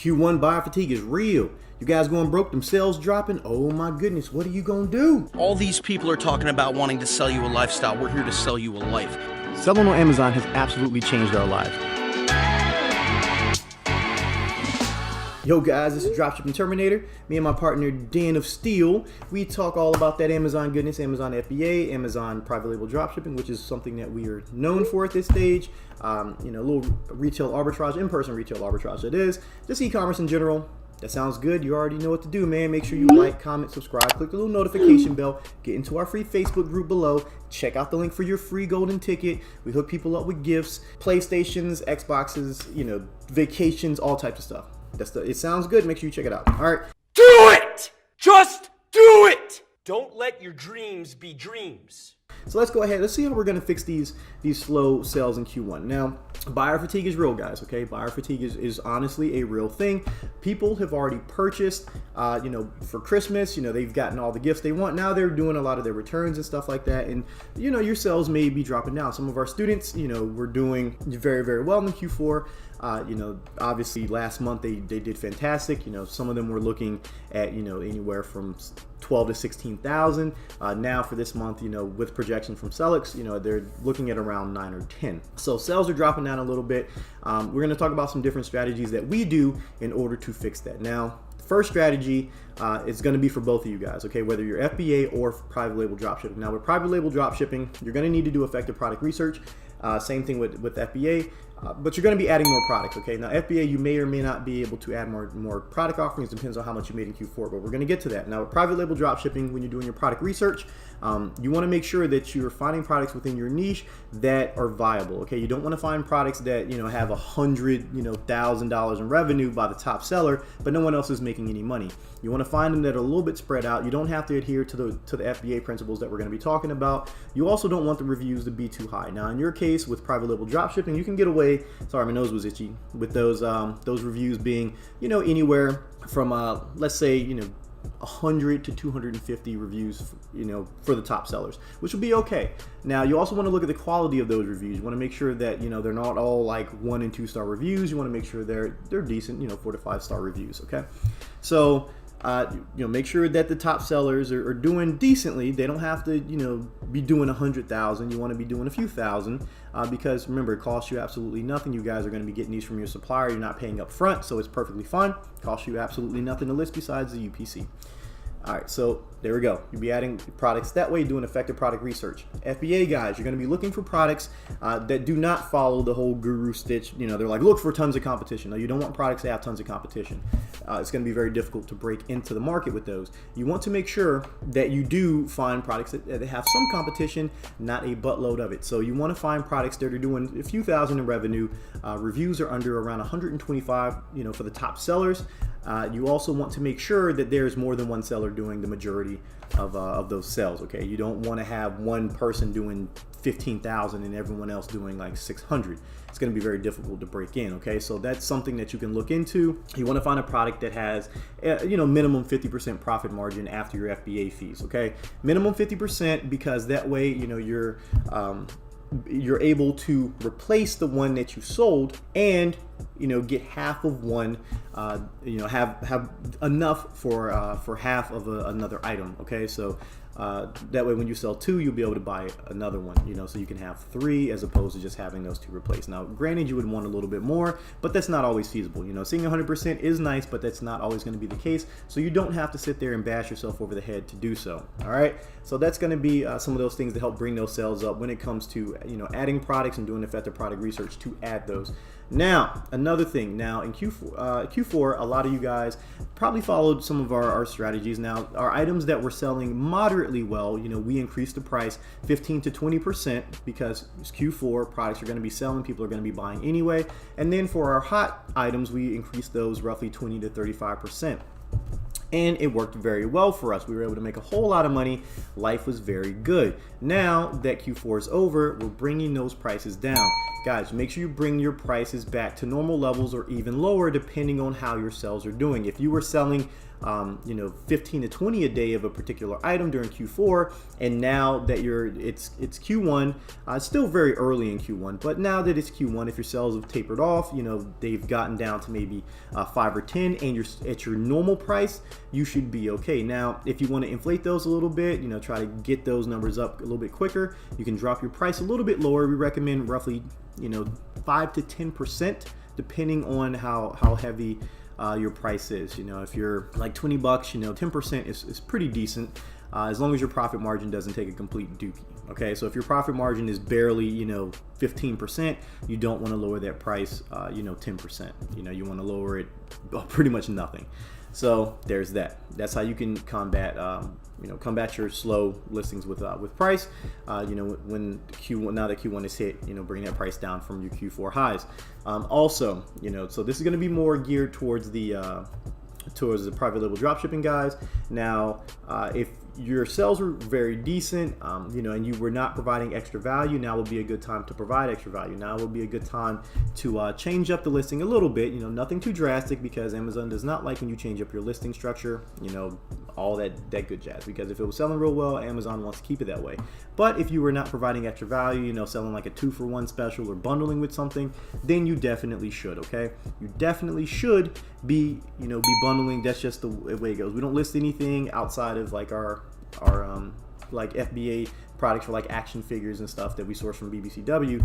Q1 buyer fatigue is real. You guys going broke, them sales dropping? Oh my goodness, what are you gonna do? All these people are talking about wanting to sell you a lifestyle. We're here to sell you a life. Selling on Amazon has absolutely changed our lives. Yo guys, this is Dropshipping Terminator. Me and my partner Dan of Steel. We talk all about that Amazon goodness, Amazon FBA, Amazon private label dropshipping, which is something that we are known for at this stage. A little retail arbitrage, in-person retail arbitrage it is. Just e-commerce in general. That sounds good. You already know what to do, man. Make sure you like, comment, subscribe, click the little notification bell, get into our free Facebook group below, check out the link for your free golden ticket. We hook people up with gifts, PlayStations, Xboxes, vacations, all types of stuff. It sounds good. Make sure you check it out. All right. Do it! Just do it! Don't let your dreams be dreams. So let's go ahead. Let's see how we're going to fix these slow sales in Q1. Now, buyer fatigue is real, guys, okay? Buyer fatigue is honestly a real thing. People have already purchased, for Christmas, they've gotten all the gifts they want. Now they're doing a lot of their returns and stuff like that. And, your sales may be dropping down. Some of our students, were doing very, very well in Q4. Obviously last month they did fantastic. Some of them were looking at, anywhere from 12 to 16,000. Now for this month, with projection from Celix, they're looking at around 9 or 10. So sales are dropping down a little bit. We're going to talk about some different strategies that we do in order to fix that. Now, the first strategy is going to be for both of you guys, okay? Whether you're FBA or private label dropshipping. Now, with private label dropshipping, you're going to need to do effective product research. Same thing with FBA. But you're going to be adding more products, okay? Now, FBA, you may or may not be able to add more product offerings. Depends on how much you made in Q4, but we're going to get to that. Now, with private label dropshipping, when you're doing your product research, you want to make sure that you're finding products within your niche that are viable, okay? You don't want to find products that, have $100,000 in revenue by the top seller, but no one else is making any money. You want to find them that are a little bit spread out. You don't have to adhere to the FBA principles that we're going to be talking about. You also don't want the reviews to be too high. Now, in your case, with private label dropshipping, you can get away. Sorry, my nose was itchy. With those reviews being, anywhere from let's say, 100 to 250 reviews, for the top sellers, which will be okay. Now, you also want to look at the quality of those reviews. You want to make sure that, they're not all like 1 and 2 star reviews. You want to make sure they're decent, 4 to 5 star reviews. Okay. So, make sure that the top sellers are doing decently. They don't have to, be doing 100,000. You want to be doing a few thousand, because remember, it costs you absolutely nothing. You guys are going to be getting these from your supplier. You're not paying up front, so it's perfectly fine. It costs you absolutely nothing to list besides the UPC. All right, so there we go. You'll be adding products that way, doing effective product research. FBA guys, you're going to be looking for products that do not follow the whole guru stitch. They're like, look for tons of competition. No, you don't want products that have tons of competition. It's going to be very difficult to break into the market with those. You want to make sure that you do find products that have some competition, not a buttload of it. So you want to find products that are doing a few thousand in revenue. Reviews are under around 125, for the top sellers. You also want to make sure that there's more than one seller doing the majority of those sales, okay? You don't want to have one person doing 15,000 and everyone else doing like 600. It's going to be very difficult to break in, okay? So that's something that you can look into. You want to find a product that has, minimum 50% profit margin after your FBA fees, okay? Minimum 50%, because that way, you're able to replace the one that you sold and get half of one, have enough for half of another item. Okay, so that way when you sell 2, you'll be able to buy another one, so you can have 3 as opposed to just having those 2 replaced. Now, granted, you would want a little bit more, but that's not always feasible. Seeing 100% is nice, but that's not always going to be the case. So you don't have to sit there and bash yourself over the head to do so. All right, so that's going to be some of those things that help bring those sales up when it comes to adding products and doing effective product research to add those. Now, another thing. Now, in Q4, a lot of you guys probably followed some of our strategies. Now, our items that we're selling moderately well, we increased the price 15 to 20% because it's Q4. Products are going to be selling. People are going to be buying anyway. And then for our hot items, we increased those roughly 20 to 35%. and it worked very well for us. We were able to make a whole lot of money. Life was very good. Now that Q4 is over, we're bringing those prices down. Guys, make sure you bring your prices back to normal levels or even lower depending on how your sales are doing. If you were selling 15 to 20 a day of a particular item during Q4, and now that it's Q1, it's still very early in Q1, but now that it's Q1, if your sales have tapered off, they've gotten down to maybe 5 or 10, and you're at your normal price, you should be okay. Now, if you want to inflate those a little bit, try to get those numbers up a little bit quicker, you can drop your price a little bit lower. We recommend roughly 5 to 10%, depending on how heavy your price is. If you're like $20, 10% is pretty decent, as long as your profit margin doesn't take a complete dookie. Okay, so if your profit margin is barely 15%, you don't want to lower that price 10%. You want to lower it pretty much nothing. So there's that. That's how you can combat combat your slow listings with price. When Q1, now that Q1 is hit, bring that price down from your Q4 highs. Also, so this is going to be more geared towards the private label dropshipping guys. Now, if your sales were very decent, and you were not providing extra value, now would be a good time to provide extra value. Now would be a good time to change up the listing a little bit. Nothing too drastic, because Amazon does not like when you change up your listing structure. All that good jazz. Because if it was selling real well, Amazon wants to keep it that way. But if you were not providing extra value, selling like a 2-for-1 special or bundling with something, then you definitely should. Okay, you definitely should be bundling. That's just the way it goes. We don't list anything outside of like our like FBA products for like action figures and stuff that we source from BBCW.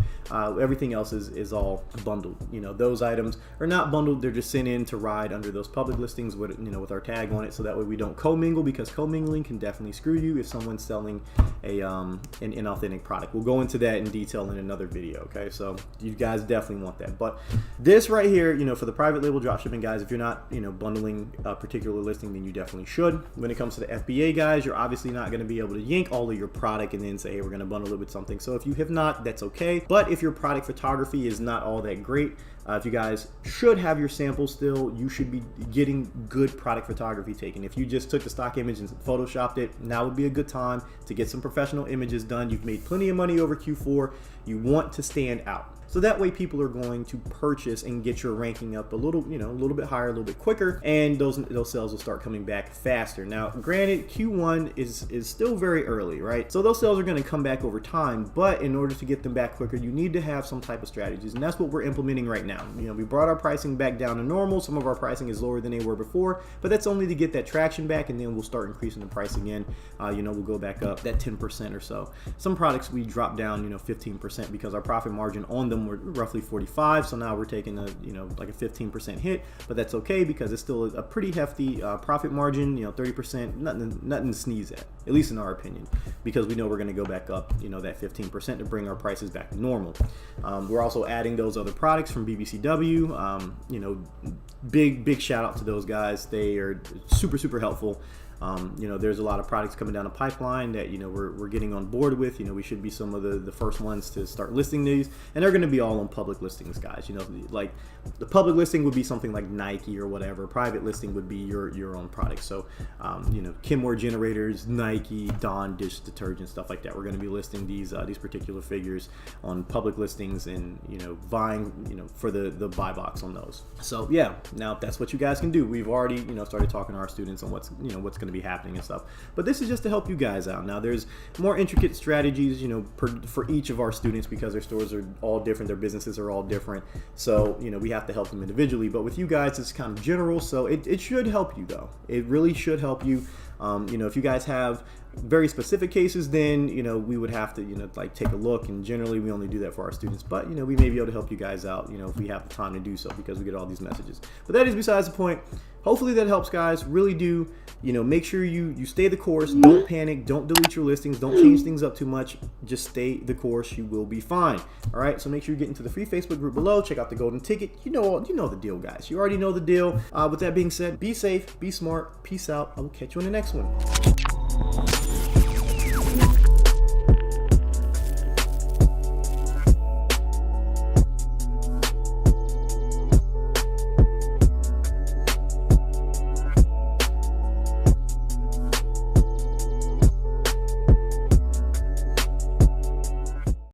Everything else is all bundled. Those items are not bundled, they're just sent in to ride under those public listings with with our tag on it, so that way we don't commingle, because commingling can definitely screw you if someone's selling an inauthentic product. We'll go into that in detail in another video. Okay, so you guys definitely want that. But this right here, for the private label dropshipping guys, if you're not bundling a particular listing, then you definitely should. When it comes to the FBA guys, you're obviously not going to be able to yank all of your product and then say, hey, we're going to bundle it with something. So if you have not, that's okay. But if your product photography is not all that great, if you guys should have your samples still, you should be getting good product photography taken. If you just took the stock image and photoshopped it, now would be a good time to get some professional images done. You've made plenty of money over Q4. You want to stand out. So that way people are going to purchase and get your ranking up a little bit higher, a little bit quicker, and those sales will start coming back faster. Now, granted, Q1 is still very early, right? So those sales are going to come back over time, but in order to get them back quicker, you need to have some type of strategies, and that's what we're implementing right now. We brought our pricing back down to normal. Some of our pricing is lower than they were before, but that's only to get that traction back, and then we'll start increasing the price again. We'll go back up that 10% or so. Some products we dropped down, 15%, because our profit margin on them were roughly 45. So now we're taking like a 15% hit, but that's okay, because it's still a pretty hefty profit margin. 30%, nothing to sneeze at least in our opinion, because we know we're going to go back up, that 15% to bring our prices back to normal. We're also adding those other products from BBCW. Big shout out to those guys. They are super helpful. There's a lot of products coming down the pipeline that we're getting on board with. We should be some of the first ones to start listing these, and they're going to be all on public listings, guys. Like the public listing would be something like Nike or whatever. Private listing would be your own product. So Kenmore generators, Nike, Dawn dish detergent, stuff like that. We're going to be listing these particular figures on public listings, and vying for the buy box on those. So yeah, now that's what you guys can do. We've already started talking to our students on what's going to be happening and stuff, but this is just to help you guys out. Now there's more intricate strategies for each of our students, because their stores are all different, their businesses are all different, so we have to help them individually. But with you guys, it's kind of general, so it should help you though. It really should help you. If you guys have very specific cases, then we would have to take a look, and generally we only do that for our students, but we may be able to help you guys out if we have the time to do so, because we get all these messages. But that is besides the point. Hopefully that helps, guys. Really do make sure you stay the course. Don't panic, don't delete your listings, don't change things up too much. Just stay the course. You will be fine. All right, so make sure you get into the free Facebook group below. Check out the golden ticket. You know the deal, guys. You already know the deal. With that being said, be safe, be smart, peace out. I will catch you in the next one.